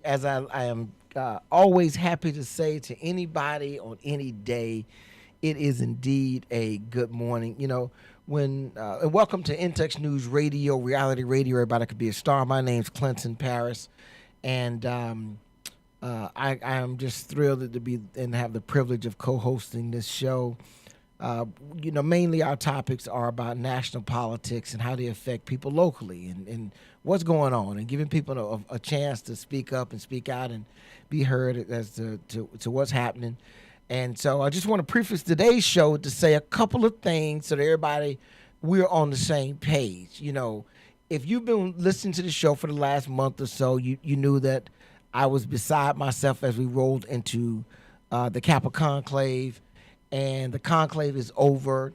as I am always happy to say to anybody on any day, it is indeed a good morning. And welcome to Intex News Radio, reality radio. Everybody could be a star. My name's Clinton Paris, and I am just thrilled to be and have the privilege of co-hosting this show. Uh, Mainly our topics are about national politics and how they affect people locally and what's going on and giving people a chance to speak up and speak out and be heard as to what's happening. And so I just want to preface today's show to say a couple of things so that everybody, we're on the same page. If you've been listening to the show for the last month or so, you knew that I was beside myself as we rolled into the Kappa Conclave, and the conclave is over.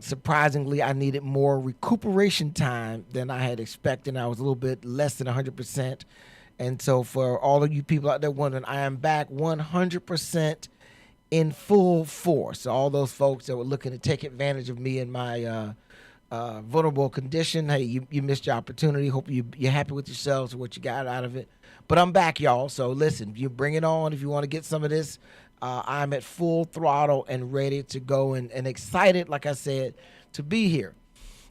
Surprisingly, I needed more recuperation time than I had expected. I was a little bit less than 100%. And so, for all of you people out there wondering, I am back 100% in full force. All those folks that were looking to take advantage of me in my vulnerable condition, hey, you missed your opportunity. Hope you're happy with yourselves and what you got out of it. But I'm back, y'all. So listen, you bring it on if you want to get some of this. I'm at full throttle and ready to go and excited, like I said, to be here.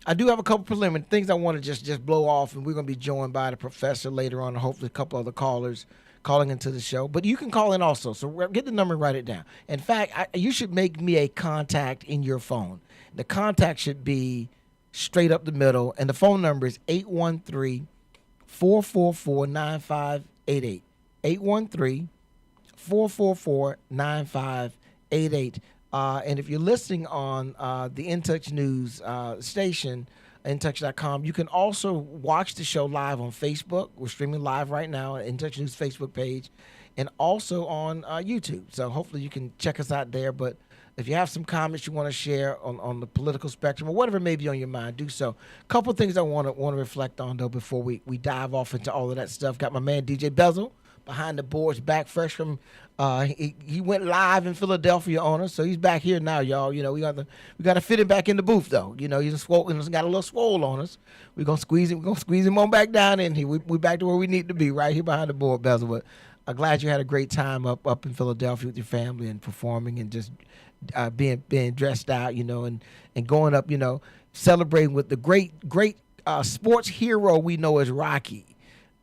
I do have a couple preliminary things I want to just blow off, and we're going to be joined by the professor later on, and hopefully a couple other callers calling into the show. But you can call in also, so get the number and write it down. In fact, you should make me a contact in your phone. The contact should be straight up the middle, and the phone number is 813-444-9588. 813-444-9588. And if you're listening on the InTouch News station, InTouch.com, you can also watch the show live on Facebook. We're streaming live right now on InTouch News Facebook page and also on YouTube. So hopefully you can check us out there. But if you have some comments you want to share on the political spectrum or whatever may be on your mind, do so. A couple of things I want to reflect on, though, before we dive off into all of that stuff. Got my man DJ Bezel behind the boards, back fresh from he went live in Philadelphia on us, so he's back here now, y'all. We got to fit him back in the booth, though. He's swole, got a little swole on us. We're gonna squeeze him on back down in here. We back to where we need to be, right here behind the board, Bezel. But I'm glad you had a great time up in Philadelphia with your family and performing and just being dressed out, and going up, celebrating with the great sports hero we know as Rocky.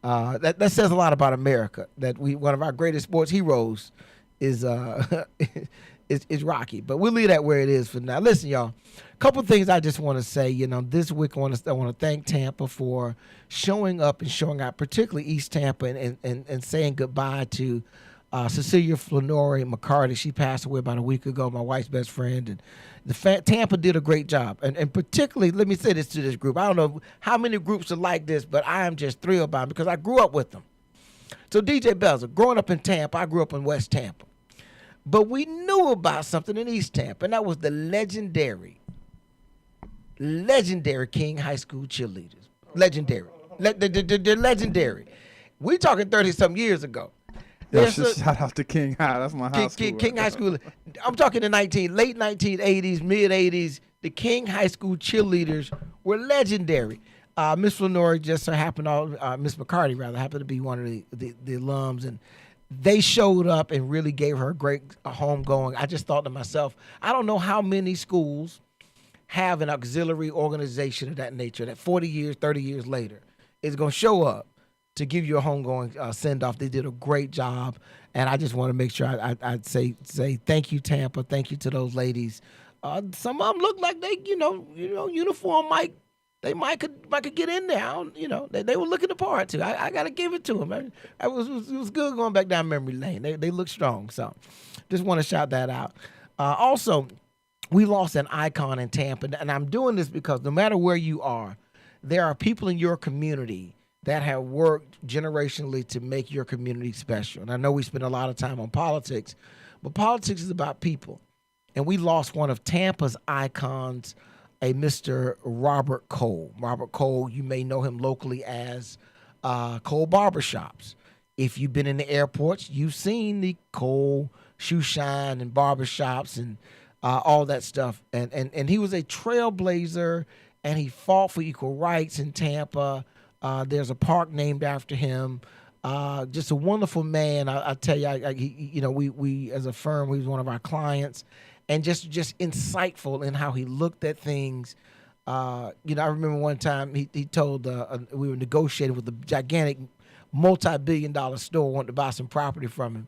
That says a lot about America. That one of our greatest sports heroes is is Rocky. But we'll leave that where it is for now. Listen, y'all. A couple things I just want to say. This week I want to thank Tampa for showing up and showing out, particularly East Tampa, and saying goodbye to Cecilia Flanori McCarty. She passed away about a week ago. My wife's best friend, and Tampa did a great job. And particularly, let me say this to this group. I don't know how many groups are like this, but I am just thrilled by them because I grew up with them. So DJ Bezel, growing up in Tampa, I grew up in West Tampa. But we knew about something in East Tampa, and that was the legendary King High School cheerleaders. Legendary. They're legendary. We talking 30-some years ago. Yo, shout out to King High. That's my high school. King High School. I'm talking the late 1980s, mid 80s. The King High School cheerleaders were legendary. Miss Flanori just so happened, Miss McCarty rather, happened to be one of the alums, and they showed up and really gave her a great homegoing. I just thought to myself, I don't know how many schools have an auxiliary organization of that nature that 40 years, 30 years later is going to show up to give you a homegoing send-off. They did a great job, and I just want to make sure I'd say thank you, Tampa. Thank you to those ladies. Some of them look like they, uniform might could get in there. They were looking the part too. I got to give it to them. It was good going back down memory lane. They look strong. So just want to shout that out. Also, we lost an icon in Tampa, and I'm doing this because no matter where you are, there are people in your community that have worked generationally to make your community special. And I know we spend a lot of time on politics, but politics is about people. And we lost one of Tampa's icons, a Mr. Robert Cole. Robert Cole, you may know him locally as Cole Barbershops. If you've been in the airports, you've seen the Cole shoe shine and barbershops and all that stuff. And he was a trailblazer, and he fought for equal rights in Tampa. There's a park named after him. Just a wonderful man. I tell you, we as a firm, he was one of our clients, and just insightful in how he looked at things. I remember one time he told we were negotiating with a gigantic, multi-billion-dollar store wanted to buy some property from him.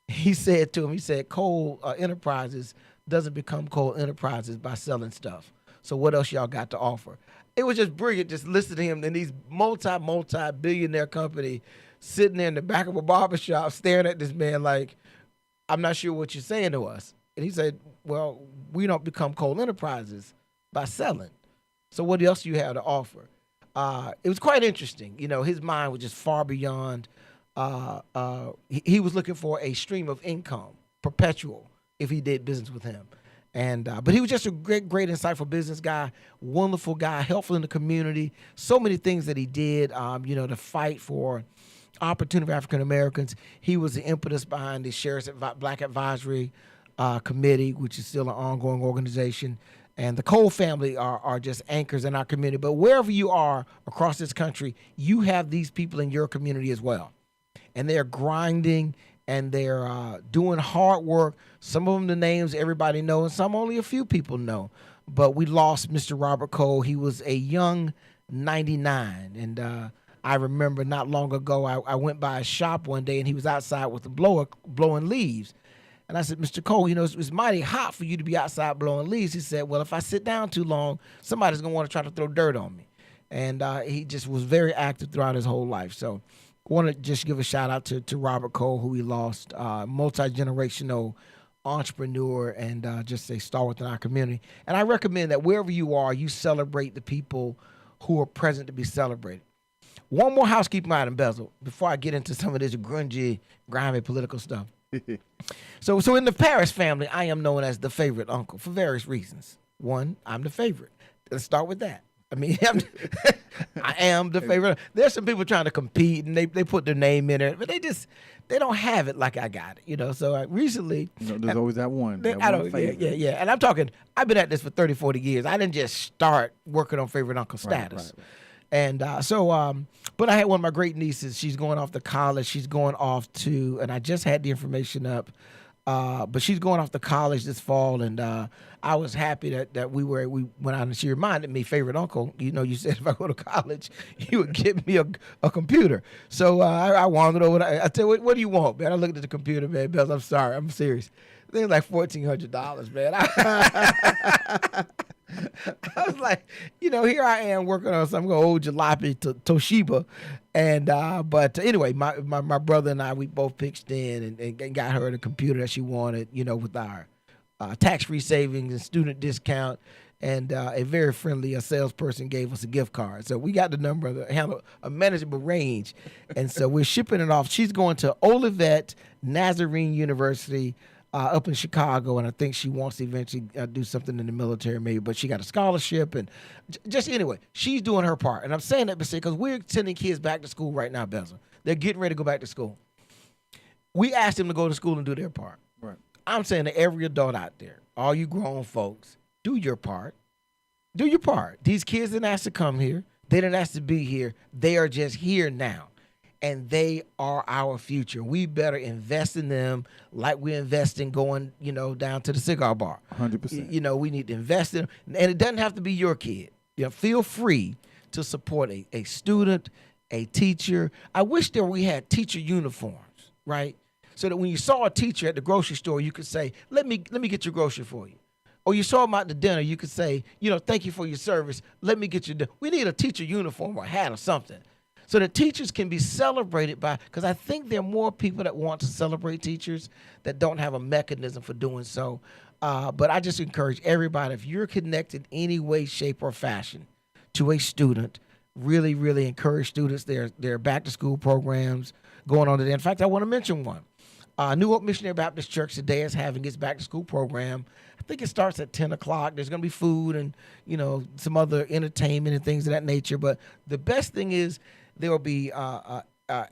He said to him, he said, Cole Enterprises doesn't become Cole Enterprises by selling stuff. So what else y'all got to offer? It was just brilliant just listening to him and these multi-billionaire company sitting there in the back of a barbershop staring at this man like, I'm not sure what you're saying to us. And he said, well, we don't become Cole Enterprises by selling. So what else do you have to offer? It was quite interesting. His mind was just far beyond. He was looking for a stream of income, perpetual, if he did business with him. But he was just a great, insightful business guy, wonderful guy, helpful in the community. So many things that he did, to fight for opportunity for African Americans. He was the impetus behind the Sheriff's Black Advisory Committee, which is still an ongoing organization. And the Cole family are just anchors in our community. But wherever you are across this country, you have these people in your community as well. And they're grinding and they're doing hard work. Some of them, the names everybody knows, and some only a few people know. But we lost Mr. Robert Cole. He was a young 99. And I remember not long ago, I went by a shop one day and he was outside with a blower blowing leaves. And I said, Mr. Cole, it's mighty hot for you to be outside blowing leaves. He said, well, if I sit down too long, somebody's going to want to try to throw dirt on me. And he just was very active throughout his whole life. So I want to just give a shout out to Robert Cole, who we lost, multi-generational entrepreneur and just a star within our community. And I recommend that wherever you are, you celebrate the people who are present to be celebrated. One more housekeeping item, Bezel, before I get into some of this grungy, grimy political stuff. So in the Parrish family, I am known as the favorite uncle for various reasons. One, I'm the favorite. Let's start with that. I mean, I am the favorite. There's some people trying to compete, and they put their name in it, but they don't have it like I got it, So recently, there's always that one. Yeah. And I'm talking. I've been at this for 30, 40 years. I didn't just start working on favorite uncle status. Right. And but I had one of my great nieces. She's going off to college. She's going off to, and I just had the information up, but she's going off to college this fall. And I was happy that we went out and she reminded me, favorite uncle, you said if I go to college, you would get me a computer. So I wandered over. I tell you, what do you want, man? I looked at the computer, man. Bells, I'm sorry. I'm serious. I think it's like $1,400, man. I was like, here I am working on some old jalopy Toshiba, and but anyway, my brother and I, we both pitched in and got her the computer that she wanted, with our tax-free savings and student discount, and a very friendly salesperson gave us a gift card, so we got the number to handle a manageable range, and so we're shipping it off. She's going to Olivet Nazarene University. Up in Chicago, and I think she wants to eventually do something in the military maybe, but she got a scholarship, and just anyway, she's doing her part. And I'm saying that because we're sending kids back to school right now, Bezel. They're getting ready to go back to school. We asked them to go to school and do their part. Right. I'm saying to every adult out there, all you grown folks, do your part. Do your part. These kids didn't ask to come here. They didn't ask to be here. They are just here now. And they are our future. We better invest in them like we invest in going, down to the cigar bar. 100%. We need to invest in them. And it doesn't have to be your kid. Feel free to support a student, a teacher. I wish we had teacher uniforms, right? So that when you saw a teacher at the grocery store, you could say, let me get your grocery for you. Or you saw them out to dinner, you could say, thank you for your service. Let me get your dinner. We need a teacher uniform or a hat or something. So that teachers can be celebrated because I think there are more people that want to celebrate teachers that don't have a mechanism for doing so. But I just encourage everybody, if you're connected any way, shape, or fashion to a student, really, really encourage students. There are back-to-school programs going on today. In fact, I want to mention one. New Hope Missionary Baptist Church today is having its back-to-school program. I think it starts at 10 o'clock. There's going to be food and, some other entertainment and things of that nature. But the best thing is, there will be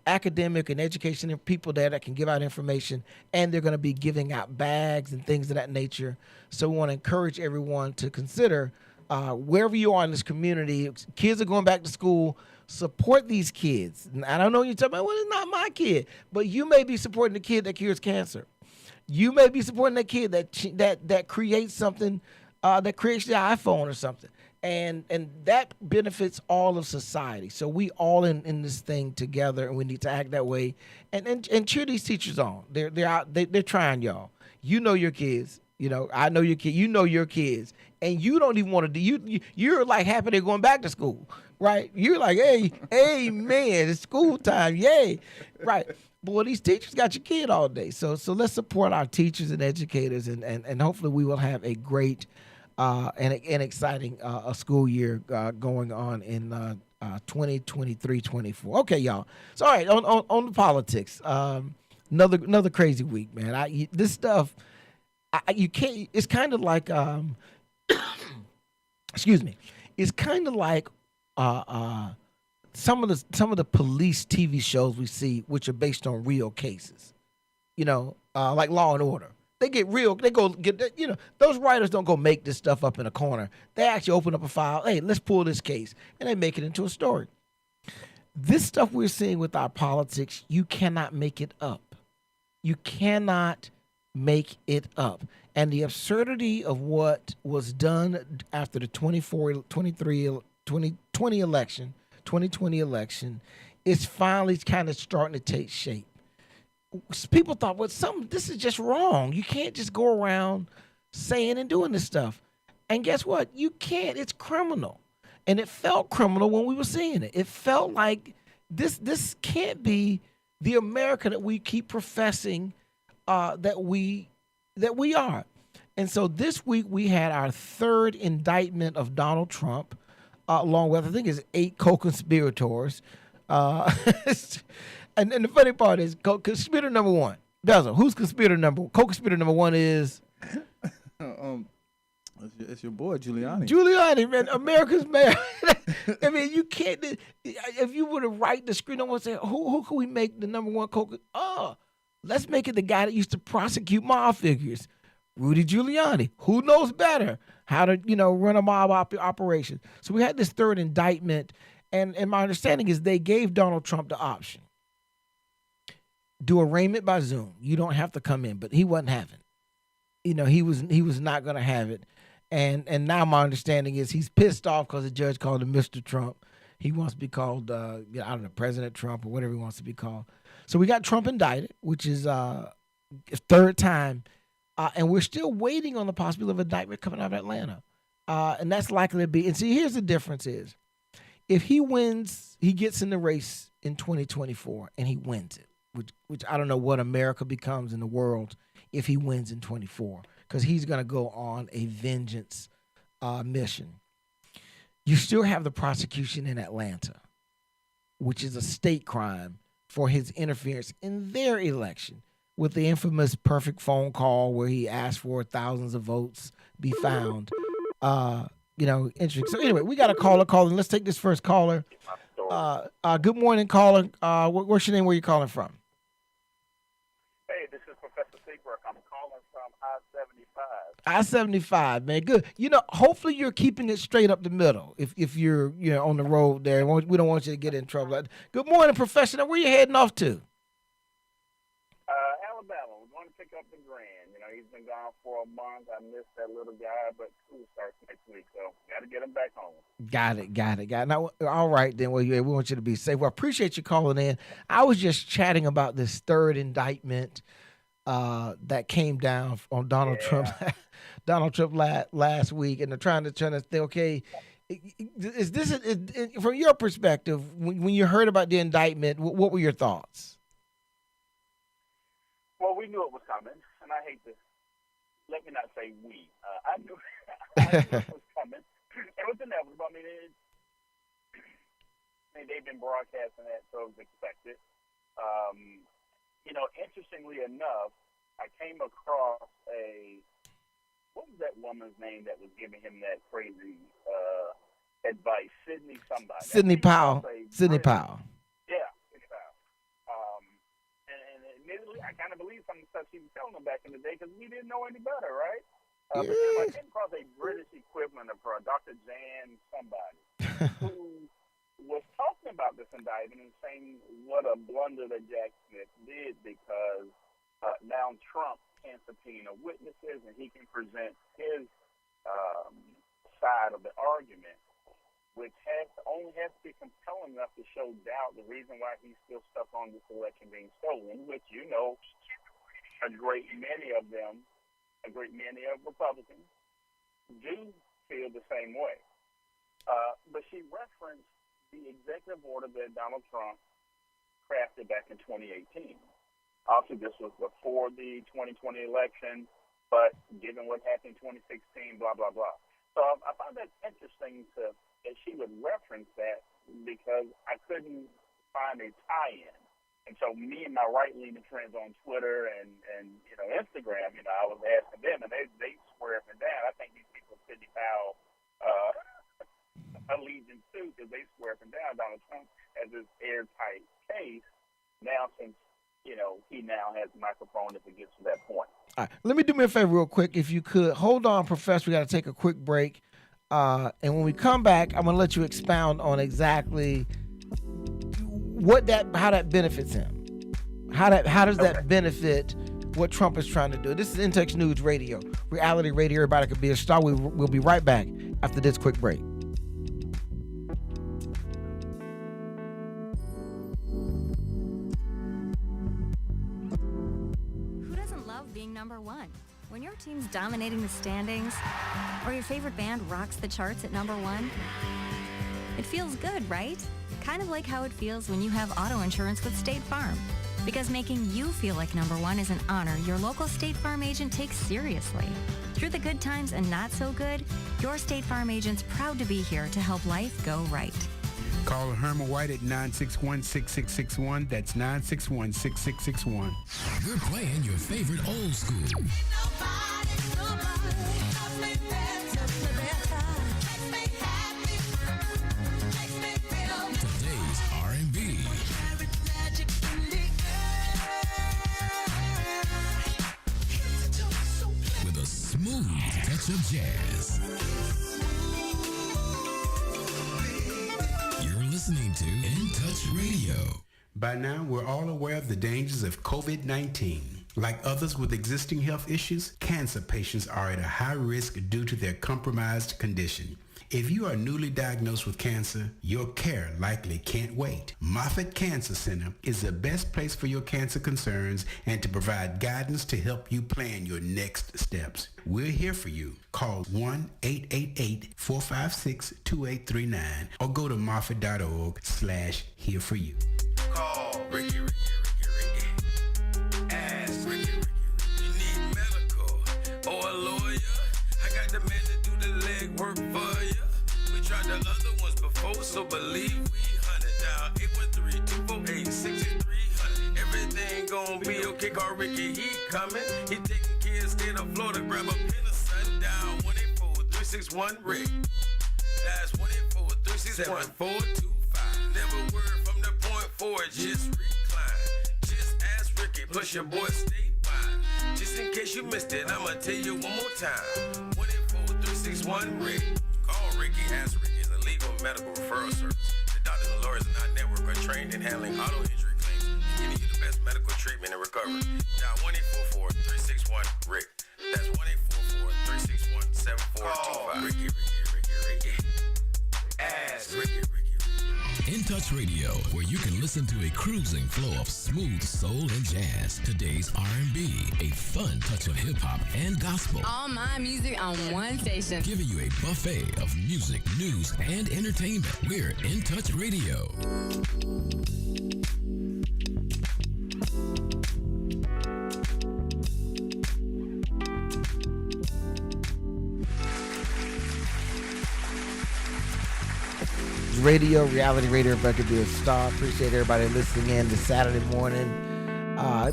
academic and education people there that can give out information, and they're going to be giving out bags and things of that nature. So we want to encourage everyone to consider wherever you are in this community, kids are going back to school. Support these kids. And I don't know, you're talking about, well, it's not my kid, but you may be supporting the kid that cures cancer. You may be supporting that kid that creates something, that creates the iPhone or something, and that benefits all of society. So we all in this thing together, and we need to act that way, and cheer these teachers on. They're out. They're trying, y'all. You know your kids. You know, I know your kid. You know your kids, and you don't even want to do. You're like happy they're going back to school, right? You're like, hey, man, it's school time, yay, right? Boy, these teachers got your kid all day. So let's support our teachers and educators, and hopefully we will have a great and exciting a school year going on in 2023-24. Okay, y'all. So all right, on the politics. Another crazy week, man. This stuff. You can't. It's kind of like, excuse me. It's kind of like some of the police TV shows we see, which are based on real cases. You know, like Law and Order. They get real. They go get. You know, those writers don't go make this stuff up in a corner. They actually open up a file. Hey, let's pull this case, and they make it into a story. This stuff we're seeing with our politics, you cannot make it up. You cannot make it up. And the absurdity of what was done after the 2020 election is finally kind of starting to take shape. People thought, well, this is just wrong. You can't just go around saying and doing this stuff. And guess what? You can't. It's criminal. And it felt criminal when we were seeing it. It felt like this can't be the America that we keep professing that we are. And so this week we had our third indictment of Donald Trump, along with, I think it's 8 co-conspirators. And the funny part is, conspirator number 1, Bezel, who's conspirator co-conspirator number 1 is? It's your boy, Giuliani. Giuliani, man, America's mayor. I mean, you can't, if you were to write the screen, I want to say, who can we make the number 1 let's make it the guy that used to prosecute mob figures, Rudy Giuliani. Who knows better how to, run a mob operation? So we had this third indictment, and my understanding is they gave Donald Trump the option. Do arraignment by Zoom. You don't have to come in, but he wasn't having. He was not going to have it. And now my understanding is he's pissed off because the judge called him Mr. Trump. He wants to be called, I don't know, President Trump or whatever he wants to be called. So we got Trump indicted, which is third time. And we're still waiting on the possibility of indictment coming out of Atlanta. And that's likely to be. And see, here's the difference is, if he wins, he gets in the race in 2024 and he wins it, which I don't know what America becomes in the world if he wins in 24, because he's going to go on a vengeance mission. You still have the prosecution in Atlanta, which is a state crime for his interference in their election with the infamous perfect phone call where he asked for thousands of votes be found. Interesting. So anyway, we got a caller calling. Let's take this first caller. Good morning, caller. What's your name? Where you calling from? Hey, this is Professor Seabrook. I'm calling from I-75. I-75, man. Good. Hopefully you're keeping it straight up the middle. If you're on the road there, we don't want you to get in trouble. Good morning, Professor. Where you heading off to? Alabama. We're going to pick up the Grand. He's been gone for a month. I missed that little guy, but school starts next week, so got to get him back home. Got it. Now, all right, then. Well, we want you to be safe. Well, I appreciate you calling in. I was just chatting about this third indictment that came down on Donald Trump. Donald Trump last week, and they're trying to think, okay, is this from your perspective? When you heard about the indictment, what were your thoughts? Well, we knew it was coming, and I hate to. Let me not say we. I knew it was coming. It was inevitable. I mean, they've been broadcasting that, so it was expected. Interestingly enough, I came across what was that woman's name that was giving him that crazy advice? Sidney somebody. Sidney Powell. Sidney Powell. Yeah, Sidney Powell. And admittedly, I kind of believe some of the stuff she was telling them back in the day because we didn't know any better, right? But anyway, I came across a British equivalent of her, Dr. Jan somebody, who was talking about this indictment and saying what a blunder that Jack Smith did because now Trump can subpoena witnesses and he can present his side of the argument, which only has to be compelling enough to show doubt the reason why he's still stuck on this election being stolen, which a great many of Republicans do feel the same way. But she referenced the executive order that Donald Trump crafted back in 2018. Obviously, this was before the 2020 election, but given what happened in 2016, blah, blah, blah. So I found that interesting that she would reference that because I couldn't find a tie-in. And so me and my right-leaning friends on Twitter and Instagram, I was asking them, and they swear up and down. I think these people Sidney Powell allegiance to because they swear up and down Donald Trump as this airtight case. Now, since he now has a microphone if it gets to that point. All right, let me do me a favor real quick, if you could. Hold on, Professor. We got to take a quick break. And when we come back, I'm going to let you expound on exactly how that benefits him. How does that benefit what Trump is trying to do? This is Intex News Radio, reality radio. Everybody could be a star. We'll be right back after this quick break. Number one. When your team's dominating the standings, or your favorite band rocks the charts at number one, it feels good, right? Kind of like how it feels when you have auto insurance with State Farm. Because making you feel like number one is an honor your local State Farm agent takes seriously. Through the good times and not so good, your State Farm agent's proud to be here to help life go right. Call Herman White at 961-6661. That's 961-6661. We're playing your favorite old school. Today's R&B. With a smooth touch of jazz. Listening to In Touch Radio. By now, we're all aware of the dangers of COVID-19. Like others with existing health issues, cancer patients are at a high risk due to their compromised condition. If you are newly diagnosed with cancer, your care likely can't wait. Moffitt Cancer Center is the best place for your cancer concerns and to provide guidance to help you plan your next steps. We're here for you. Call 1-888-456-2839 or go to moffitt.org/here for you. Call Ricky. Ask Ricky. You need medical or a lawyer? I got the man to do the legwork for you. We tried the other ones before, so believe we hunted down 813-248-6300. Everything gon' be okay. Call Ricky, he coming. He taking care of state of Florida. Grab a pen or sundown. 1-84361-RICK. That's 1-84361-7425. Never word from the point forward, just recline. Just ask Ricky, plus your boy statewide. Just in case you missed it, I'ma tell you one more time. 1-84361-RICK. Call Ricky, ask Ricky is a legal medical referral service. The doctors and lawyers in our network are trained in handling auto injury claims and giving you the best medical treatment and recovery. Dial 1-844-361-RICK. That's 1-844-361-7425. Call Ricky. Ask Ricky. In Touch Radio, where you can listen to a cruising flow of smooth soul and jazz. Today's R&B, a fun touch of hip-hop and gospel. All my music on one station. Giving you a buffet of music, news, and entertainment. We're In Touch Radio. Radio, reality radio, everybody could be a star. Appreciate everybody listening in this Saturday morning.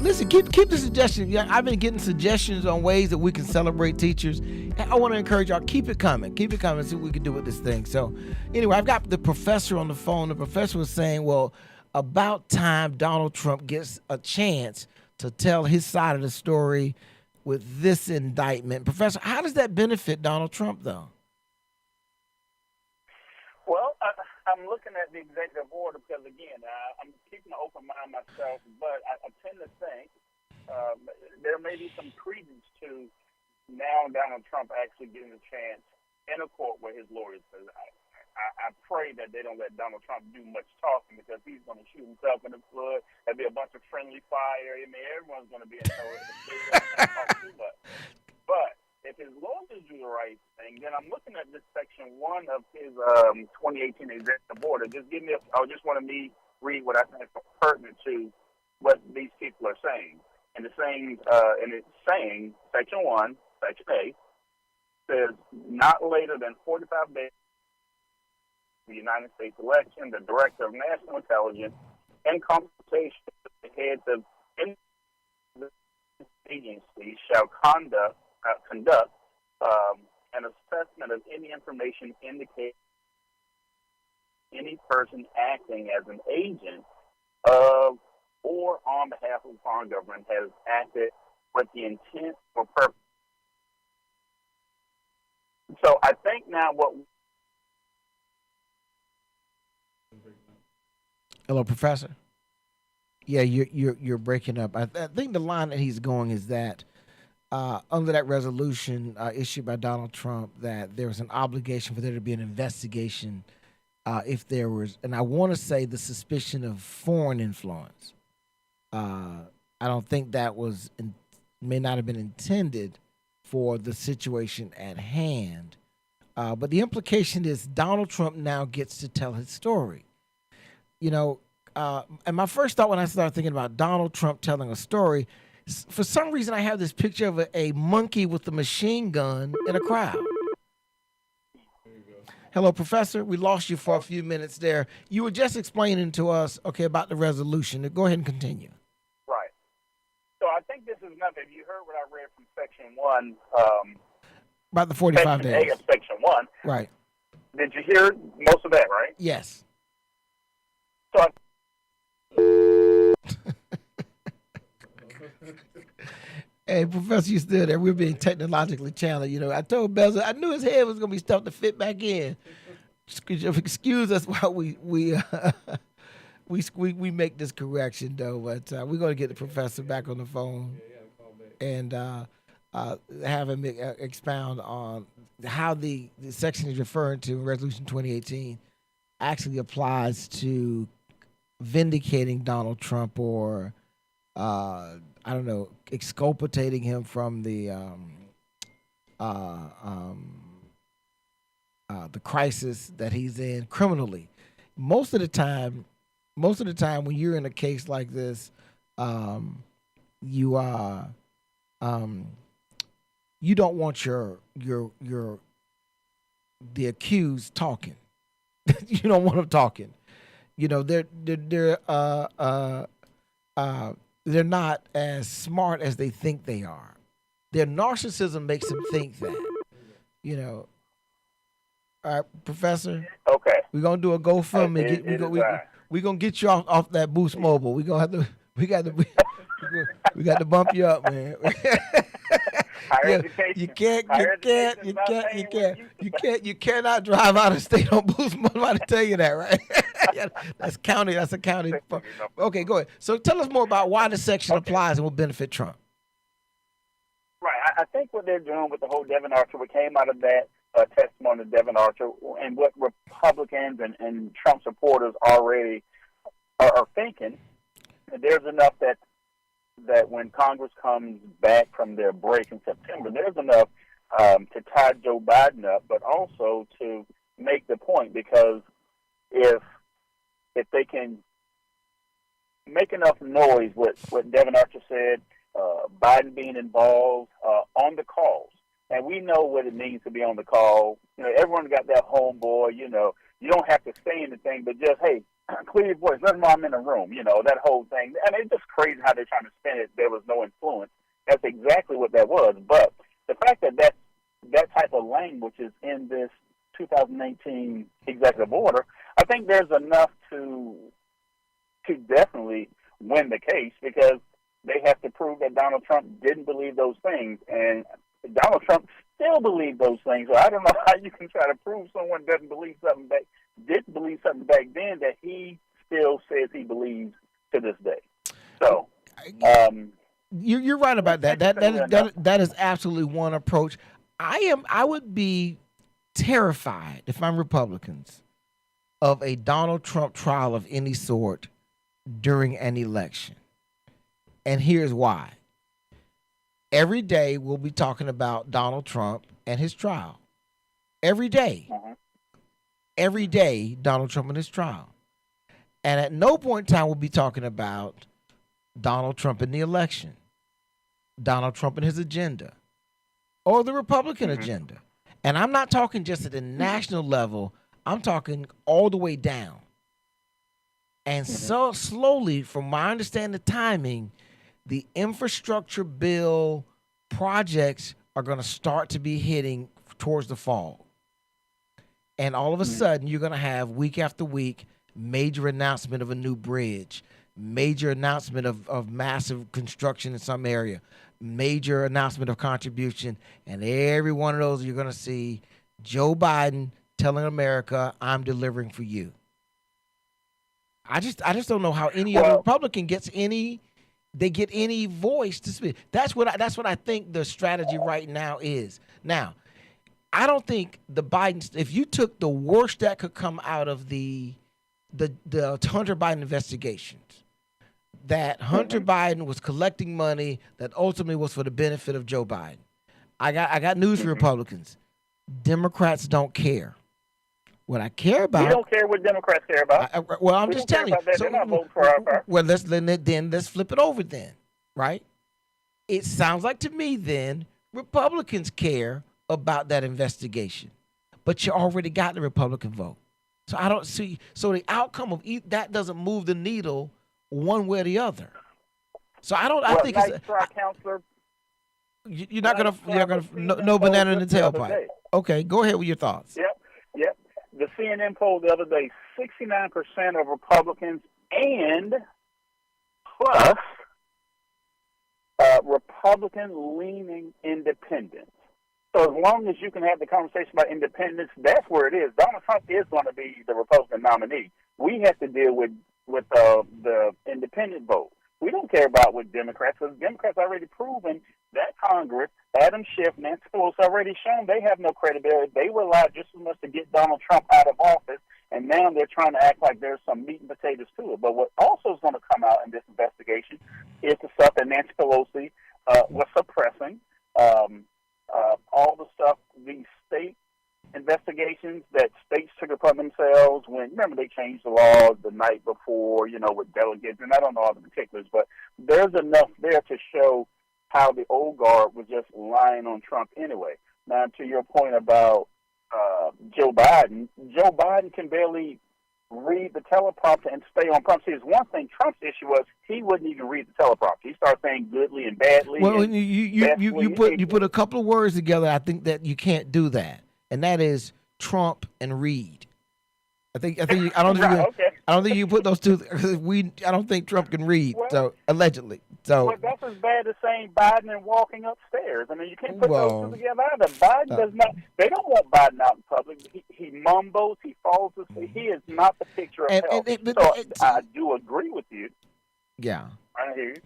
Listen, keep the suggestions. Yeah, I've been getting suggestions on ways that we can celebrate teachers. And I want to encourage y'all, keep it coming. See what we can do with this thing. So anyway, I've got the professor on the phone. The professor was saying, well, about time Donald Trump gets a chance to tell his side of the story with this indictment. Professor, how does that benefit Donald Trump, though? Well, I'm looking at the executive order because, again, I'm keeping an open mind myself, but I tend to think there may be some credence to now Donald Trump actually getting a chance in a court where his lawyers say, I pray that they don't let Donald Trump do much talking because he's going to shoot himself in the foot. There'll be a bunch of friendly fire. I mean, everyone's going to be in trouble if they don't talk too much. But if his lawyers do the right thing, then I'm looking at this section 1 of his 2018 executive order. I just want to read what I think is pertinent to what these people are saying. And it's saying, section 1, section A, says not later than 45 days the United States election, the Director of National Intelligence, in consultation with the heads of agencies, shall conduct an assessment of any information indicating any person acting as an agent of or on behalf of foreign government has acted with the intent or purpose. So I think now what. Hello, Professor. Yeah, you're breaking up. I think the line that he's going is that under that resolution issued by Donald Trump, that there was an obligation for there to be an investigation if there was, and I want to say the suspicion of foreign influence. I don't think that may not have been intended for the situation at hand. But the implication is Donald Trump now gets to tell his story. And my first thought when I started thinking about Donald Trump telling a story, for some reason I have this picture of a monkey with a machine gun in a crowd. Hello, Professor. We lost you for a few minutes there. You were just explaining to us, about the resolution. Go ahead and continue. Right. So I think this is enough. If you heard what I read from section 1, about the 45 days. A of section 1. Right. Did you hear most of that, right? Yes. So Hey, Professor, you still there? We're being technologically challenged. I told Bezel, I knew his head was going to be stuffed to fit back in. Excuse us while we make this correction, though. But we're going to get the professor back on the phone and have him expound on how the section is referring to in Resolution 2018 actually applies to vindicating Donald Trump or exculpating him from the crisis that he's in criminally. Most of the time when you're in a case like this, you don't want the accused talking. You don't want them talking. They're not as smart as they think they are. Their narcissism makes them think that. All right, Professor. Okay. We're gonna do a GoFundMe. We're gonna get you off that Boost Mobile. We got to bump you up, man. You cannot drive out of state on Boost Mobile. I tell you that, right? That's a county. Okay, go ahead. So tell us more about why the section applies and will benefit Trump. Right. I think what they're doing with the whole Devin Archer, what came out of that testimony of Devin Archer, and what Republicans and Trump supporters already are thinking, there's enough that when Congress comes back from their break in September, there's enough to tie Joe Biden up, but also to make the point, because if they can make enough noise with what Devin Archer said, Biden being involved on the calls, and we know what it means to be on the call. Everyone got that homeboy. You don't have to say anything, but just, hey, clear your voice. Let them know I'm in the room. That whole thing. I mean, it's just crazy how they're trying to spin it. There was no influence. That's exactly what that was. But the fact that that type of language is in this 2019 executive order, I think there's enough to definitely win the case, because they have to prove that Donald Trump didn't believe those things. And Donald Trump still believed those things. So I don't know how you can try to prove someone didn't believe something back then that he still says he believes to this day. So you're right about that. That is absolutely one approach. I would be terrified if I'm Republicans of a Donald Trump trial of any sort during an election. And here's why. Every day we'll be talking about Donald Trump and his trial. Every day. Every day, Donald Trump and his trial. And at no point in time we'll be talking about Donald Trump and the election, Donald Trump and his agenda, or the Republican agenda. And I'm not talking just at the national level. I'm talking all the way down. And so slowly, from my understanding of timing, the infrastructure bill projects are going to start to be hitting towards the fall. And all of a sudden, you're going to have week after week, major announcement of a new bridge, major announcement of massive construction in some area, major announcement of contribution. And every one of those, you're going to see Joe Biden telling America, I'm delivering for you. I just don't know how any other Republican gets any voice to speak. That's what I think the strategy right now is. Now, I don't think the Biden, if you took the worst that could come out of the Hunter Biden investigations, that Hunter Biden was collecting money that ultimately was for the benefit of Joe Biden. I got news for Republicans. Democrats don't care. What I care about. We don't care what Democrats care about. I'm just telling you. So, they're not voting for our. Well, let's flip it over then, right? It sounds like to me then Republicans care about that investigation, but you already got the Republican vote. So I don't see. So the outcome of that doesn't move the needle one way or the other. So I don't. I think Counselor, you're not gonna no banana in the tailpipe. Okay, go ahead with your thoughts. Yep. The CNN poll the other day: 69% of Republicans and plus Republican-leaning independents. So as long as you can have the conversation about independence, that's where it is. Donald Trump is going to be the Republican nominee. We have to deal with the independent vote. We don't care about what Democrats, because Democrats already proven that Congress, Adam Schiff, Nancy Pelosi already shown they have no credibility. They rely just as much to get Donald Trump out of office, and now they're trying to act like there's some meat and potatoes to it. But what also is going to come out in this investigation is the stuff that Nancy Pelosi was suppressing, all the stuff, these state investigations that states took upon themselves when, remember, they changed the laws the night before, with delegates, and I don't know all the particulars, but there's enough there to show how the old guard was just lying on Trump anyway. Now, to your point about Joe Biden can barely read the teleprompter and stay on prompt. See, there's one thing Trump's issue was he wouldn't even read the teleprompter. He started saying goodly and badly. Well, you put a couple of words together. I think that you can't do that, and that is Trump and Reed. I don't think you put those two. I don't think Trump can read. So allegedly. So that's as bad as saying Biden and walking upstairs. I mean, you can't put those two together either. Biden does not. They don't want Biden out in public. He mumbles. He falls asleep. He is not the picture of health. I do agree with you. Yeah. I hear you.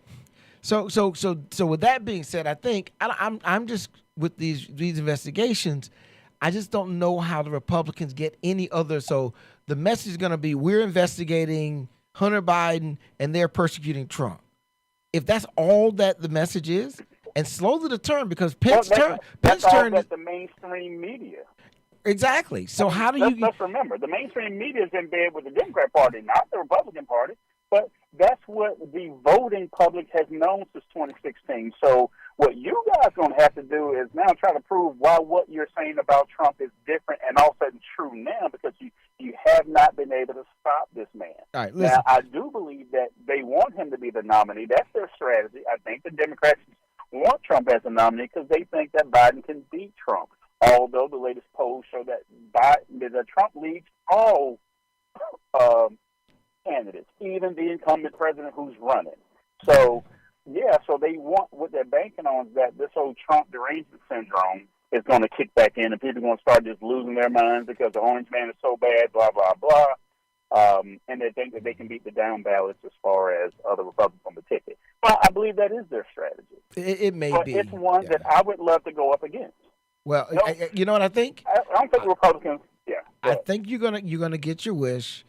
So with that being said, I think I'm just with these investigations. I just don't know how the Republicans get any other. So the message is going to be we're investigating Hunter Biden and they're persecuting Trump. If that's all that the message is, and slowly the turn, because Pence's turn. That's the mainstream media. Exactly. So how do you? Let's remember, the mainstream media is in bed with the Democrat Party, not the Republican Party. But that's what the voting public has known since 2016. So what you guys are going to have to do is now try to prove why what you're saying about Trump is different and also true now, because you have not been able to stop this man. All right, listen. Now, I do believe that they want him to be the nominee. That's their strategy. I think the Democrats want Trump as a nominee because they think that Biden can beat Trump, although the latest polls show that Trump leads all candidates, even the incumbent president who's running. So Yeah, so they want, what they're banking on is that this whole Trump derangement syndrome is going to kick back in, and people are going to start just losing their minds because the orange man is so bad, blah, blah, blah. And they think that they can beat the down ballots as far as other Republicans on the ticket. Well, I believe that is their strategy. It may but be. It's one that I would love to go up against. Well, No. you know what I think? I don't think Republicans, yeah. I think you're gonna get your wish.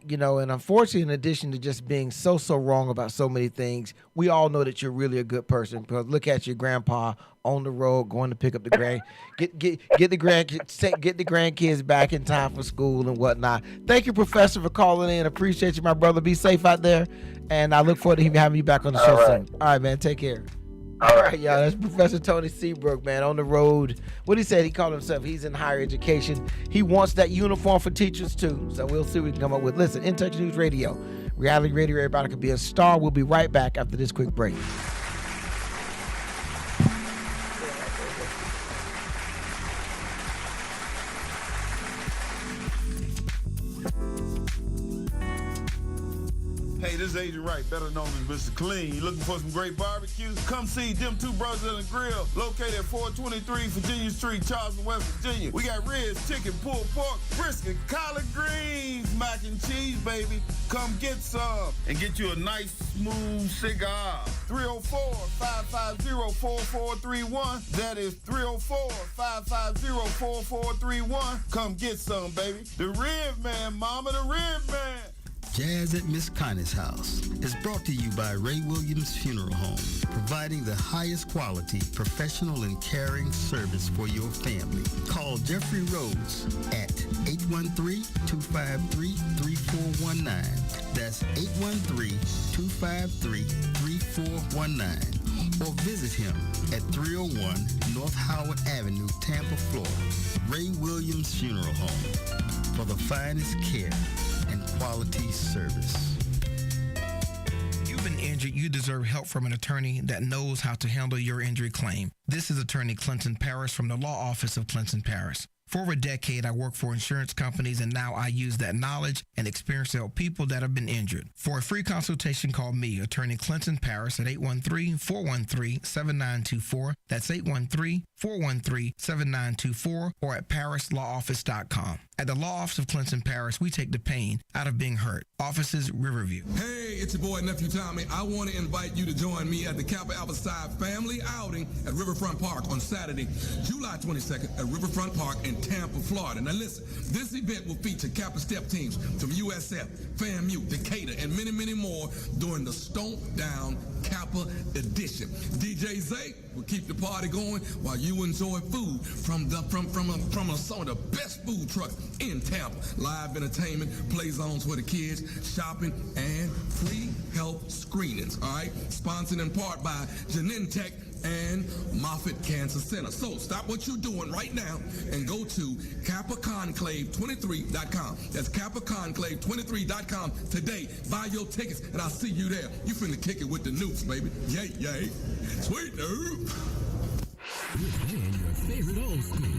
You know, and unfortunately, in addition to just being so wrong about so many things, we all know that you're really a good person. Because look at your grandpa on the road going to pick up the get the grandkids back in time for school and whatnot. Thank you, Professor, for calling in. Appreciate you, my brother. Be safe out there, and I look forward to having you back on the show soon. All right, man. Take care. All right, y'all. That's Professor Tony Seabrook, man, on the road. What he said, he called himself, he's in higher education. He wants that uniform for teachers, too. So we'll see what we can come up with. Listen, In Touch News Radio, reality radio, everybody can be a star. We'll be right back after this quick break. Hey, this is Agent Wright, better known as Mr. Clean. You looking for some great barbecue? Come see them two brothers in the grill, located at 423 Virginia Street, Charleston, West Virginia. We got ribs, chicken, pulled pork, brisket, collard greens, mac and cheese, baby. Come get some and get you a nice, smooth cigar. 304-550-4431. That is 304-550-4431. Come get some, baby. The Rib Man, mama, the Rib Man. Jazz at Miss Connie's House is brought to you by Ray Williams Funeral Home, providing the highest quality, professional, and caring service for your family. Call Jeffrey Rhodes at 813-253-3419. That's 813-253-3419. Or visit him at 301 North Howard Avenue, Tampa, Florida. Ray Williams Funeral Home, for the finest care and quality service. You've been injured, you deserve help from an attorney that knows how to handle your injury claim. This is Attorney Clinton Paris from the Law Office of Clinton Paris. For over a decade, I worked for insurance companies, and now I use that knowledge and experience to help people that have been injured. For a free consultation, call me, Attorney Clinton Paris, at 813-413-7924. That's 813-413-7924, or at parislawoffice.com. At the Law Office of Clinton Paris, we take the pain out of being hurt. Offices, Riverview. Hey, it's your boy, Nephew Tommy. I want to invite you to join me at the Kappa Alpha Psi family outing at Riverfront Park on Saturday, July 22nd at Riverfront Park in Tampa, Florida. Now listen, this event will feature Kappa Step teams from USF, FAMU, Decatur, and many, many more during the Stomp Down Kappa edition. DJ Zay will keep the party going while you enjoy food from some of the best food trucks in Tampa. Live entertainment, play zones for the kids, shopping, and free health screenings. All right, sponsored in part by Genentech and Moffitt Cancer Center. So stop what you're doing right now and go to KappaConclave23.com. That's KappaConclave23.com today. Buy your tickets and I'll see you there. You finna kick it with the Nukes, baby. Yay, yay. Sweet Nuke. We're playing your favorite old school.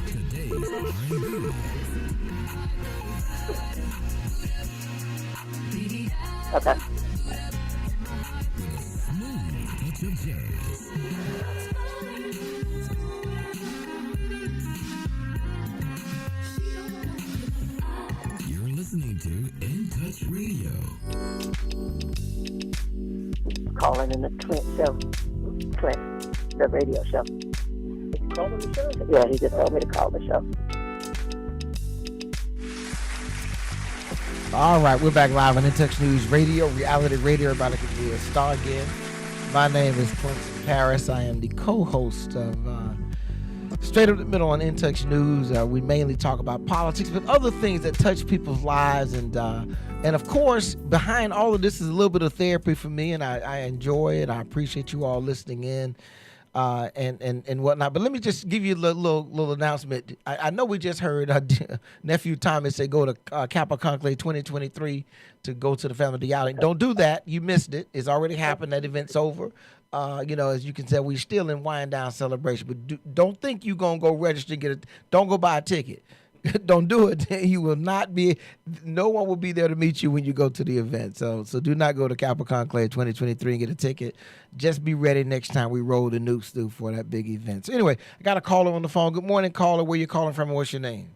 Today's R&B. Okay. Smooth touch of jazz. You're listening to In Touch Radio. Calling in the Trent show. Trent, the radio show. He's calling the show? Yeah, he just told me to call the show. All right, we're back live on In Touch News Radio, reality radio. Everybody can be a star again. My name is Clinton Paris. I am the co-host of Straight Up the Middle on In Touch News. We mainly talk about politics, but other things that touch people's lives. And of course, behind all of this is a little bit of therapy for me, and I enjoy it. I appreciate you all listening in. And whatnot. But let me just give you a little announcement. I know we just heard Nephew Thomas say go to Kappa Conclave 2023 to go to the family outing. Don't do that. You missed it. It's already happened. That event's over. As you can tell, we're still in wind down celebration. But don't think you're going to go register and don't go buy a ticket. don't do it. You will not be. No one will be there to meet you when you go to the event. So do not go to Kappa Conclave 2023 and get a ticket. Just be ready next time we roll the nukes through for that big event. So anyway, I got a caller on the phone. Good morning, caller. Where you calling from and what's your name?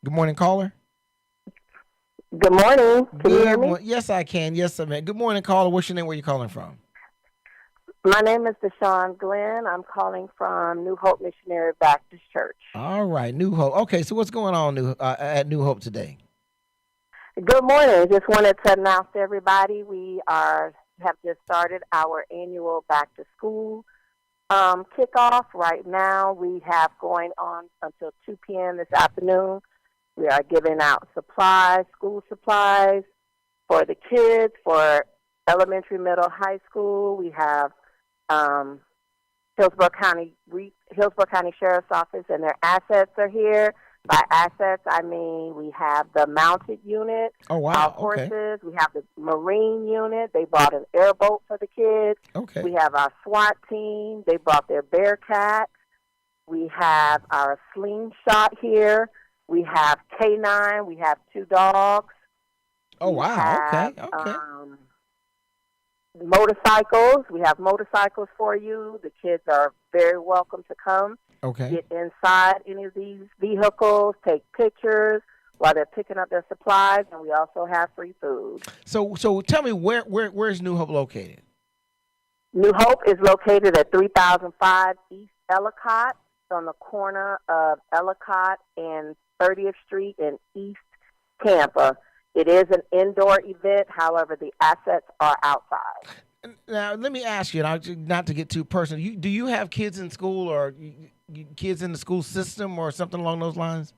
Good morning, caller. Good morning. Can you hear me? Yes, I can. Yes, I can. Good morning, caller. What's your name? Where you calling from? My name is Deshawn Glenn. I'm calling from New Hope Missionary Baptist Church. All right, New Hope. Okay, so what's going on at New Hope today? Good morning. Just wanted to announce to everybody we have just started our annual back to school kickoff. Right now we have going on until 2 p.m. this afternoon. We are giving out supplies, school supplies for the kids, for elementary, middle, high school. We have Hillsborough County Sheriff's Office and their assets are here. By assets, I mean we have the mounted unit, our horses. Okay. We have the Marine unit. They brought an airboat for the kids. Okay. We have our SWAT team. They brought their Bearcat. We have our slingshot here. We have K9. We have 2 dogs. Oh, wow. Okay. Motorcycles. We have motorcycles for you. The kids are very welcome to come. Okay. Get inside any of these vehicles, take pictures while they're picking up their supplies, and we also have free food. So tell me, where's New Hope located? New Hope is located at 3005 East Ellicott. It's on the corner of Ellicott and 30th Street in East Tampa. It is an indoor event. However, the assets are outside. Now, let me ask you, not to get too personal, do you have kids in school or kids in the school system or something along those lines?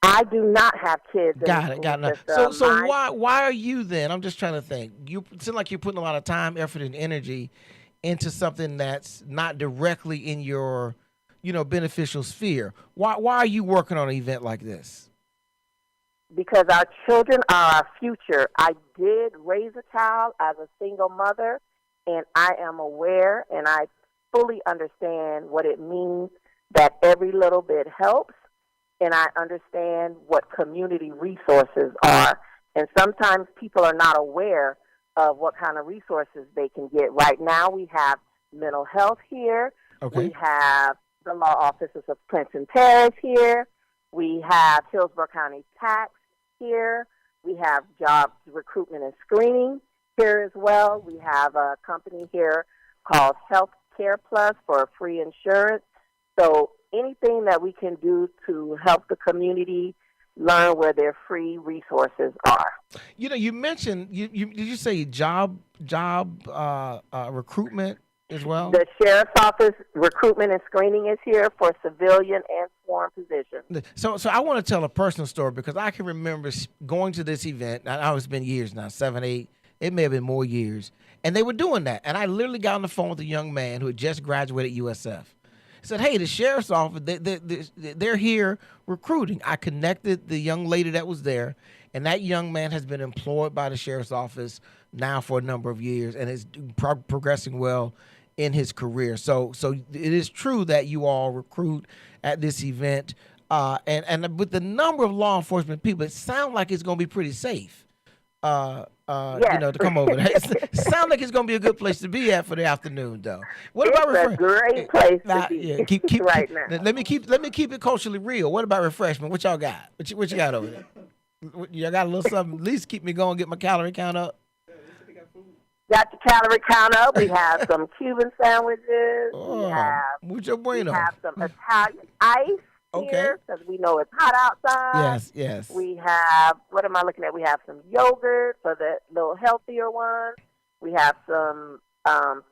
I do not have kids. Got it. So why are you then? I'm just trying to think. You seem like you're putting a lot of time, effort, and energy into something that's not directly in your, beneficial sphere. Why are you working on an event like this? Because our children are our future. I did raise a child as a single mother, and I am aware and I fully understand what it means that every little bit helps, and I understand what community resources are. And sometimes people are not aware of what kind of resources they can get. Right now we have mental health here. Okay. We have the law offices of Clinton Parish here. We have Hillsborough County Tax here. We have job recruitment and screening here as well. We have a company here called Health Care Plus for free insurance. So anything that we can do to help the community learn where their free resources are. You mentioned, did you say job recruitment as well? The Sheriff's Office recruitment and screening is here for civilian and foreign positions. So I want to tell a personal story because I can remember going to this event. I know it's been years now, 7, 8. It may have been more years. And they were doing that. And I literally got on the phone with a young man who had just graduated USF. He said, hey, the Sheriff's Office, they're here recruiting. I connected the young lady that was there, and that young man has been employed by the Sheriff's Office now for a number of years and is progressing well in his career. So it is true that you all recruit at this event. And with the number of law enforcement people, it sounds like it's going to be pretty safe. Yes. To come over. It sounds like it's going to be a good place to be at for the afternoon, though. What it's about a great place to be. Yeah, keep right now. Let me keep it culturally real. What about refreshment? What y'all got? What you got over there? Y'all got a little something? At least keep me going. Get my calorie count up. Got the calorie count up. We have some Cuban sandwiches. Oh, mucho bueno. We have some Italian ice. Here, because we know it's hot outside. Yes. We have, what am I looking at? We have some yogurt for the little healthier ones. We have some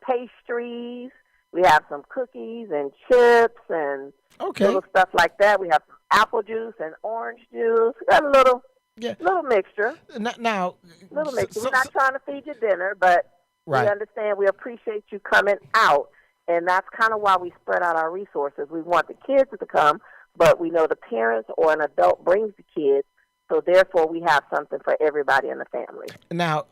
pastries. We have some cookies and chips and little stuff like that. We have some apple juice and orange juice. We got a little mixture. Now, little mixture. We're not trying to feed you dinner, but we understand. We appreciate you coming out, and that's kind of why we spread out our resources. We want the kids to come, but we know the parents or an adult brings the kids, so therefore we have something for everybody in the family. Now,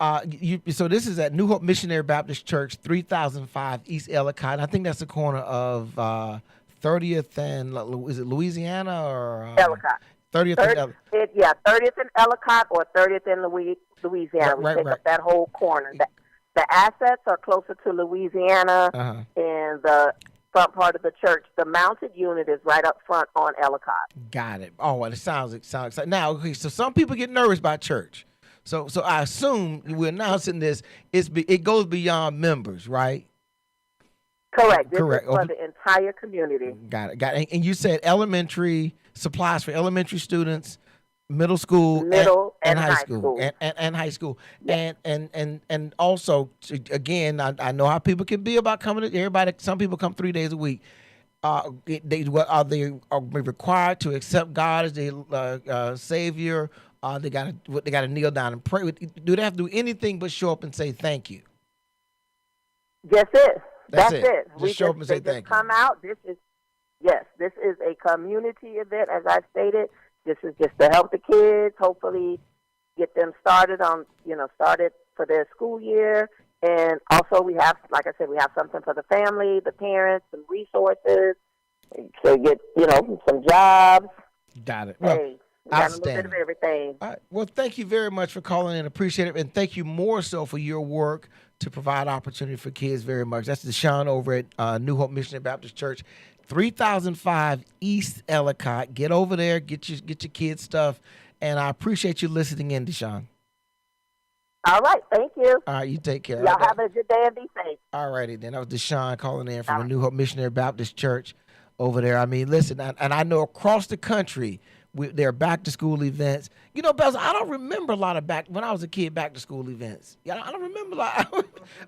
so this is at New Hope Missionary Baptist Church, 3005 East Ellicott. I think that's the corner of 30th and is it Louisiana or Ellicott. 30th and Ellicott. 30th in Ellicott or 30th in Louisiana. We take up that whole corner. The assets are closer to Louisiana, and the front part of the church. The mounted unit is right up front on Ellicott. Got it. Oh, well, it sounds exciting. Now, okay, so some people get nervous about church. So I assume we're announcing this. It goes beyond members, right? Correct. This Correct. is for the entire community. Got it. And you said elementary supplies for elementary students, middle school, and high school. And high school. Yes. And also, again, I know how people can be about coming to everybody. Some people come 3 days a week. Are they required to accept God as their Savior? They gotta kneel down and pray. Do they have to do anything but show up and say thank you? That's it. That's it. We show up and say thank you. Come out. This is a community event, as I stated. This is just to help the kids, hopefully get them started for their school year. And also we have, like I said, we have something for the family, the parents, some resources to get, some jobs. Got it. Well, we got a little bit of everything. All right. Well, thank you very much for calling in. Appreciate it. And thank you more so for your work to provide opportunity for kids very much. That's Deshaun over at New Hope Missionary Baptist Church, 3005 East Ellicott. Get over there, get your kids' stuff. And I appreciate you listening in, Deshaun. All right. Thank you. All right. You take care. Y'all have a good day and be safe. All righty then. That was Deshaun calling in from the New Hope Missionary Baptist Church over there. I mean, listen, and I know across the country, there are back-to-school events. Bells, I don't remember a lot of when I was a kid, back-to-school events. I don't remember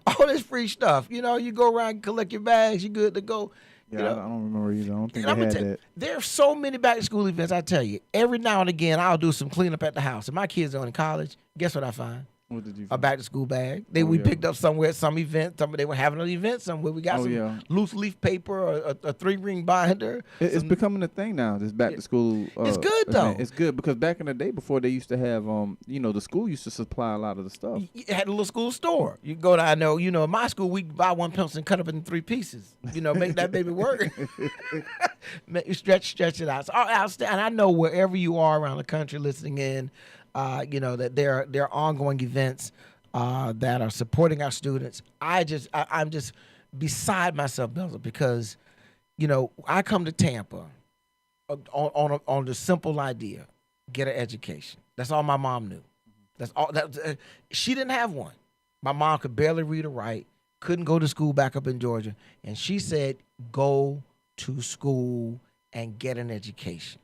all this free stuff. You go around and collect your bags. You're good to go. Yeah, I don't remember either. I don't think I had that. There are so many back-to-school events, I tell you. Every now and again, I'll do some cleanup at the house. And my kids are in college. Guess what I find? What did you find? A back-to-school bag. We picked up somewhere at some event. They were having an event somewhere. We got some loose leaf paper or a 3-ring binder. It's becoming a thing now, this back-to-school It's good, though. Event. It's good because back in the day, before they used to have, the school used to supply a lot of the stuff. You had a little school store. You go to, in my school, we buy one pencil and cut up in 3 pieces. Make that baby work. Stretch it out. So, and I know wherever you are around the country listening in, that there are ongoing events that are supporting our students. I'm just beside myself, Belza, because I come to Tampa on the simple idea: get an education. That's all my mom knew. That's all. She didn't have one. My mom could barely read or write. Couldn't go to school back up in Georgia, and she said, "Go to school and get an education."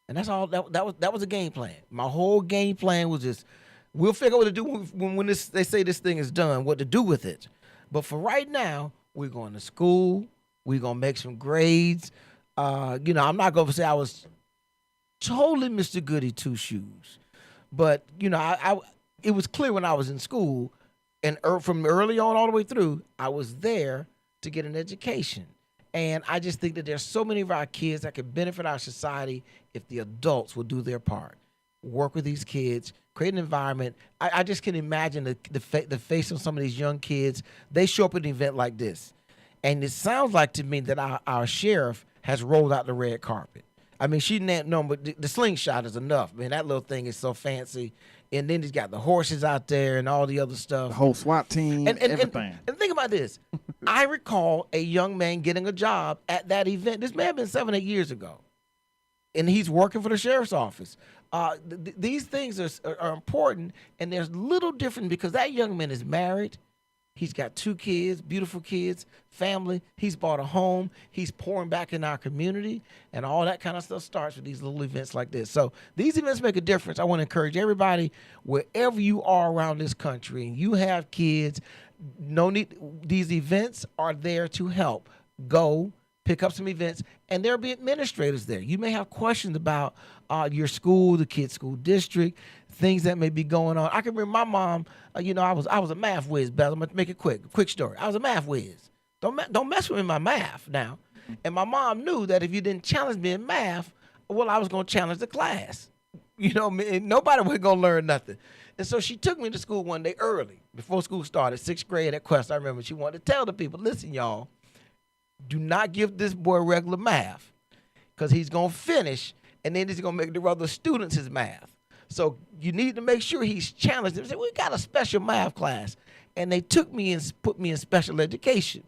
And that's all. That was a game plan. My whole game plan was just, we'll figure out what to do when they say this thing is done, what to do with it. But for right now, we're going to school. We're gonna make some grades. I'm not gonna say I was totally Mr. Goody Two Shoes, but it was clear when I was in school, and from early on all the way through, I was there to get an education. And I just think that there's so many of our kids that could benefit our society if the adults will do their part. Work with these kids, create an environment. I just can imagine the face of some of these young kids. They show up at an event like this. And it sounds like to me that our sheriff has rolled out the red carpet. I mean, she didn't know, but the slingshot is enough. Man, that little thing is so fancy. And then he's got the horses out there and all the other stuff. The whole SWAT team, everything. And think about this. I recall a young man getting a job at that event. This may have been 7-8 years ago. And he's working for the sheriff's office. These things are important, and they're a little different because that young man is married. He's got 2 kids, beautiful kids, family. He's bought a home. He's pouring back in our community, and all that kind of stuff starts with these little events like this. So these events make a difference. I want to encourage everybody, wherever you are around this country, and you have kids, no need. These events are there to help. Go pick up some events, and there'll be administrators there. You may have questions about your school, the kid's school district, things that may be going on. I can remember my mom. I was a math whiz. But I'm gonna make it quick. Quick story. I was a math whiz. Don't mess with me in my math now. And my mom knew that if you didn't challenge me in math, well, I was gonna challenge the class. Nobody was gonna learn nothing. And so she took me to school one day early, before school started, 6th grade at Quest. I remember she wanted to tell the people, listen, y'all, Do not give this boy regular math, because he's going to finish, and then he's going to make the other students his math. So you need to make sure he's challenged. They said, we got a special math class. And they took me and put me in special education,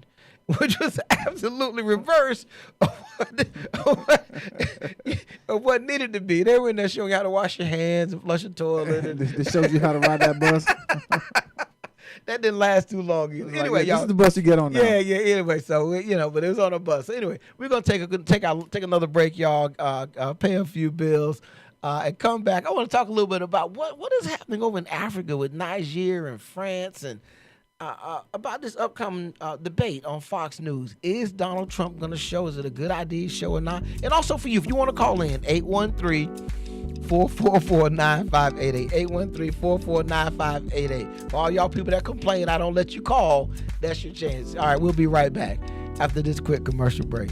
which was absolutely reverse of what needed to be. They were in there showing you how to wash your hands and flush your toilet. And They showed you how to ride that bus. that didn't last too long either. Like, Anyway, this y'all. is the bus you get on now. Yeah. Anyway, so but it was on a bus. So anyway, we're gonna take another break, y'all. Pay a few bills, and come back. I want to talk a little bit about what is happening over in Africa with Niger and France, and about this upcoming debate on Fox News. Is Donald Trump gonna show? Is it a good idea show or not? And also for you, if you want to call in, 813-444-9588. 813-444-9588. For all y'all people that complain I don't let you call, that's your chance. All right, we'll be right back after this quick commercial break.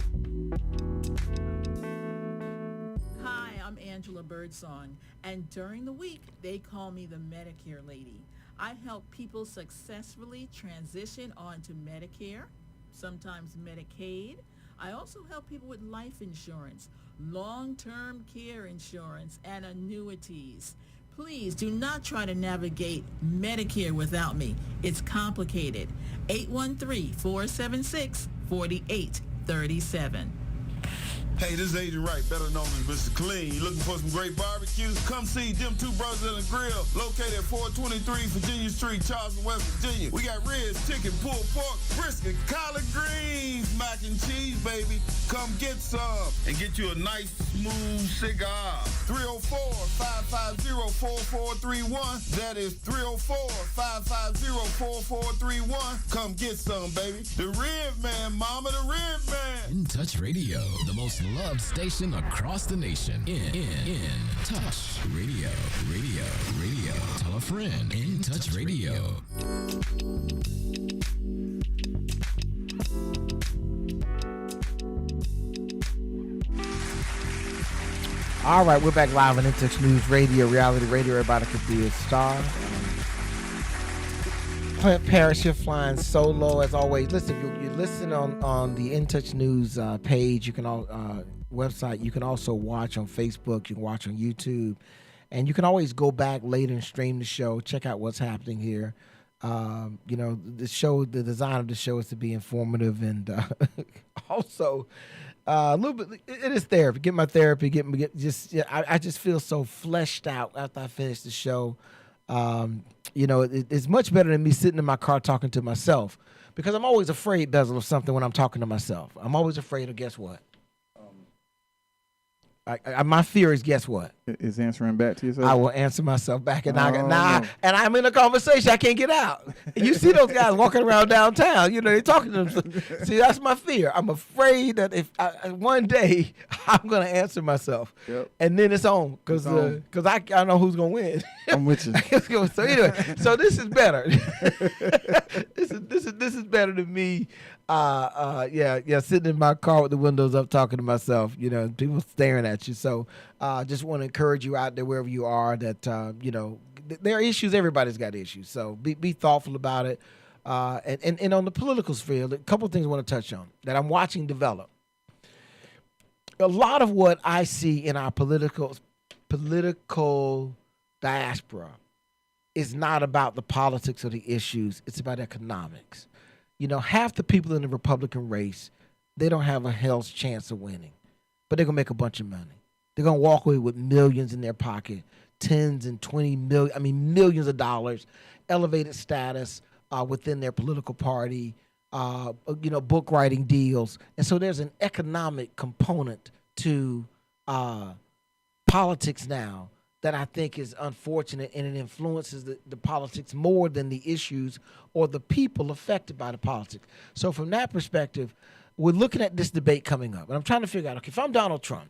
Hi, I'm Angela Birdsong, and during the week, they call me the Medicare lady. I help people successfully transition onto Medicare, sometimes Medicaid. I also help people with life insurance, long-term care insurance, and annuities. Please do not try to navigate Medicare without me. It's complicated. 813-476-4837. Hey, this is Agent Wright, better known as Mr. Clean. You looking for some great barbecue? Come see Them Two Brothers in the Grill, located at 423 Virginia Street, Charleston, West Virginia. We got ribs, chicken, pulled pork, brisket, collard greens, mac and cheese, baby. Come get some and get you a nice, smooth cigar. 304-550-4431. That is 304-550-4431. Come get some, baby. The Rib Man, mama, the Rib Man. In Touch Radio, the most loved station across the nation. In Touch Radio. Tell a friend. In Touch Radio. All right, we're back live on InTouch News Radio, reality radio. Everybody could be a star. Clint Parrish here, flying solo as always. Listen, you listen on the InTouch News page. You can website. You can also watch on Facebook. You can watch on YouTube, and you can always go back later and stream the show. Check out what's happening here. The show, the design of the show is to be informative and also. A little bit. It is therapy. Get my therapy. I just feel so fleshed out after I finish the show. It's much better than me sitting in my car talking to myself, because I'm always afraid, Bezel, of something when I'm talking to myself. I'm always afraid of guess what? My fear is guess what? Is answering back to yourself? I will answer myself back, and I'm in a conversation I can't get out. And you see those guys walking around downtown, they're talking to them. See, that's my fear. I'm afraid that if one day I'm gonna answer myself, and then it's on, because I know who's gonna win. I'm with you. So anyway, so this is better. this is better than me. Sitting in my car with the windows up, talking to myself. People staring at you. So just want to encourage you out there wherever you are that there are issues. Everybody's got issues. So be thoughtful about it. And on the political sphere, a couple of things I want to touch on that I'm watching develop. A lot of what I see in our political diaspora is not about the politics or the issues. It's about economics. Half the people in the Republican race, they don't have a hell's chance of winning, but they're going to make a bunch of money. They're going to walk away with millions in their pocket, tens and 20 million, millions of dollars, elevated status within their political party, book writing deals. And so there's an economic component to politics now that I think is unfortunate, and it influences the politics more than the issues or the people affected by the politics. So from that perspective, we're looking at this debate coming up, and I'm trying to figure out, okay, if I'm Donald Trump,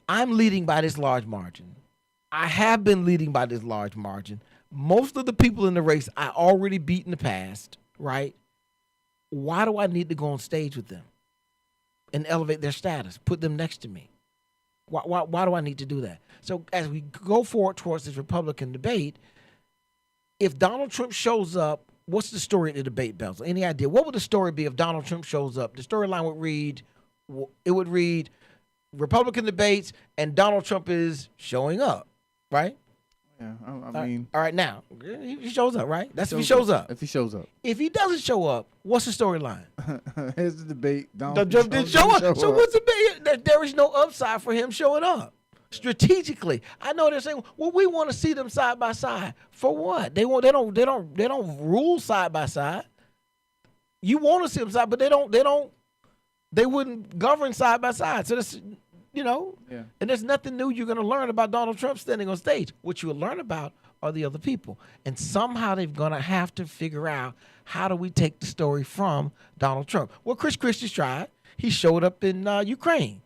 I'm leading by this large margin. I have been leading by this large margin. Most of the people in the race I already beat in the past, right? Why do I need to go on stage with them and elevate their status, put them next to me? Why do I need to do that? So as we go forward towards this Republican debate, if Donald Trump shows up what's the story at the debate, Bells? Any idea? What would the story be if Donald Trump shows up? The storyline would read Republican debates and Donald Trump is showing up, right? Yeah, I mean, all right, now he shows up, right? That's if he shows up. If he shows up. If he doesn't show up, what's the storyline? Here's the debate. Donald Trump didn't show up. So what's the big? There is no upside for him showing up. Strategically, I know they're saying, "Well, we want to see them side by side." For what? They don't rule side by side. You want to see them side, but they wouldn't govern side by side. So that's, Yeah. And there's nothing new you're going to learn about Donald Trump standing on stage. What you'll learn about are the other people, and somehow they're going to have to figure out how do we take the story from Donald Trump. Well, Chris Christie's tried. He showed up in Ukraine.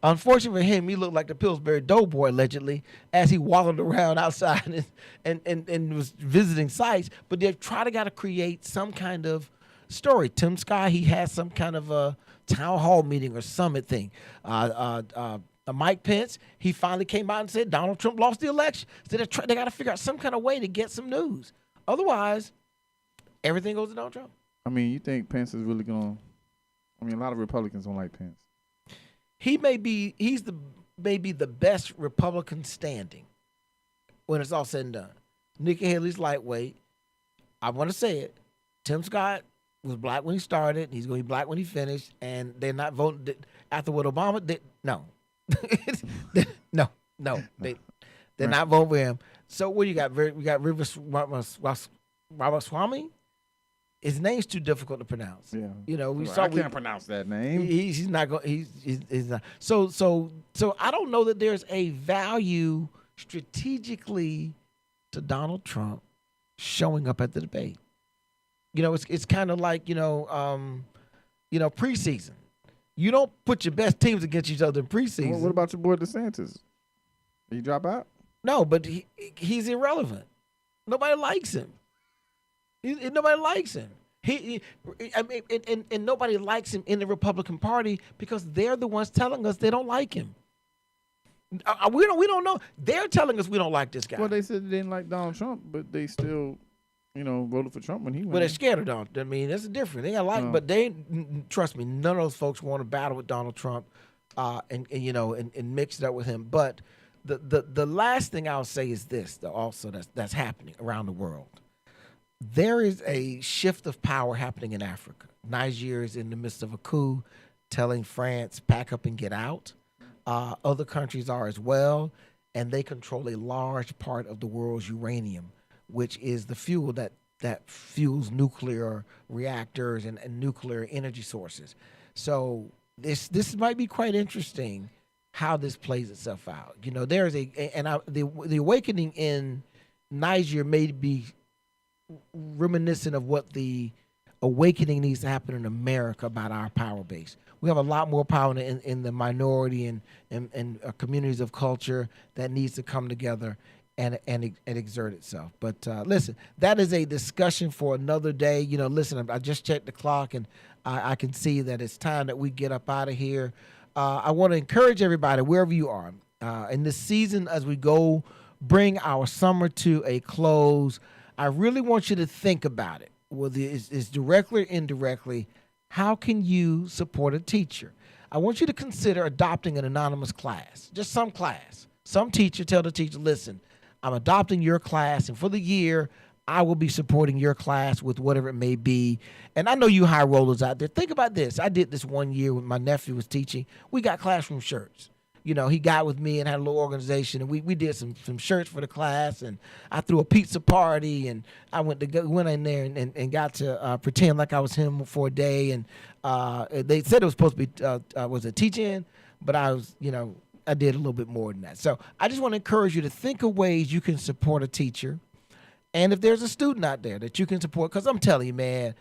Unfortunately for him, he looked like the Pillsbury Doughboy, allegedly, as he waddled around outside and was visiting sites. But they've got to create some kind of story. Tim Scott, he has some kind of a town hall meeting or summit thing. Mike Pence, he finally came out and said Donald Trump lost the election. So they got to figure out some kind of way to get some news. Otherwise, everything goes to Donald Trump. I mean, you think Pence is really going to – I mean, a lot of Republicans don't like Pence. He's maybe the best Republican standing when it's all said and done. Nikki Haley's lightweight. I want to say it. Tim Scott was black when he started. He's going to be black when he finished. And they're not voting after what Obama did. No. No. They're not voting for him. So what do you got? We got Ramaswamy. His name's too difficult to pronounce. Yeah. I can't pronounce that name. He's not going. He's not. So I don't know that there's a value strategically to Donald Trump showing up at the debate. It's kind of like preseason. You don't put your best teams against each other in preseason. Well, what about your boy DeSantis? Did he drop out? No, but he's irrelevant. Nobody likes him. Nobody likes him. And nobody likes him in the Republican Party because they're the ones telling us they don't like him. We don't know. They're telling us we don't like this guy. Well, they said they didn't like Donald Trump, but they still, voted for Trump when he went. But they're scared of Donald. I mean, that's different. They got but trust me, none of those folks want to battle with Donald Trump, and mix it up with him. But the last thing I'll say is this, also that's happening around the world. There is a shift of power happening in Africa. Niger is in the midst of a coup, telling France, pack up and get out. Other countries are as well, and they control a large part of the world's uranium, which is the fuel that fuels nuclear reactors and nuclear energy sources. So this might be quite interesting how this plays itself out. There's the awakening in Niger may be reminiscent of what the awakening needs to happen in America about our power base. We have a lot more power in the minority and communities of culture that needs to come together and exert itself. But listen, that is a discussion for another day. Listen, I just checked the clock and I can see that it's time that we get up out of here. I want to encourage everybody, wherever you are, in this season as we go bring our summer to a close, I really want you to think about it, whether it's directly or indirectly. How can you support a teacher? I want you to consider adopting an anonymous class, just some class. Some teacher tell the teacher, listen, I'm adopting your class, and for the year, I will be supporting your class with whatever it may be. And I know you high rollers out there. Think about this. I did this one year when my nephew was teaching. We got classroom shirts. He got with me and had a little organization, and we did some shirts for the class, and I threw a pizza party, and I went in there and got to pretend like I was him for a day, and they said it was supposed to be was a teach-in, but I was, I did a little bit more than that. So I just want to encourage you to think of ways you can support a teacher, and if there's a student out there that you can support, because I'm telling you, man,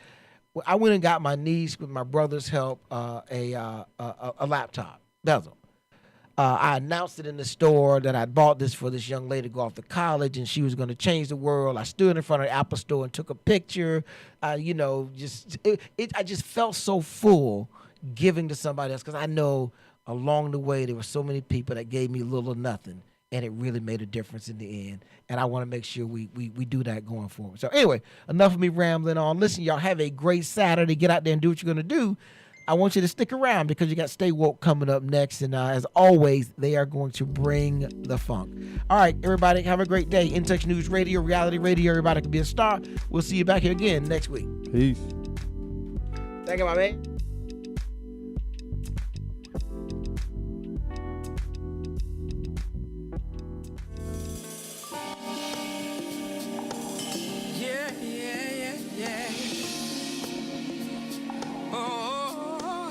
I went and got my niece with my brother's help a laptop, Bezel. I announced it in the store that I bought this for this young lady to go off to college, and she was going to change the world. I stood in front of the Apple store and took a picture. I just felt so full giving to somebody else because I know along the way there were so many people that gave me little or nothing, and it really made a difference in the end. And I want to make sure we do that going forward. So anyway, enough of me rambling on. Listen, y'all have a great Saturday. Get out there and do what you're going to do. I want you to stick around because you got Stay Woke coming up next. And as always, they are going to bring the funk. All right, everybody, have a great day. In Touch News Radio, reality radio, everybody can be a star. We'll see you back here again next week. Peace. Thank you, my man.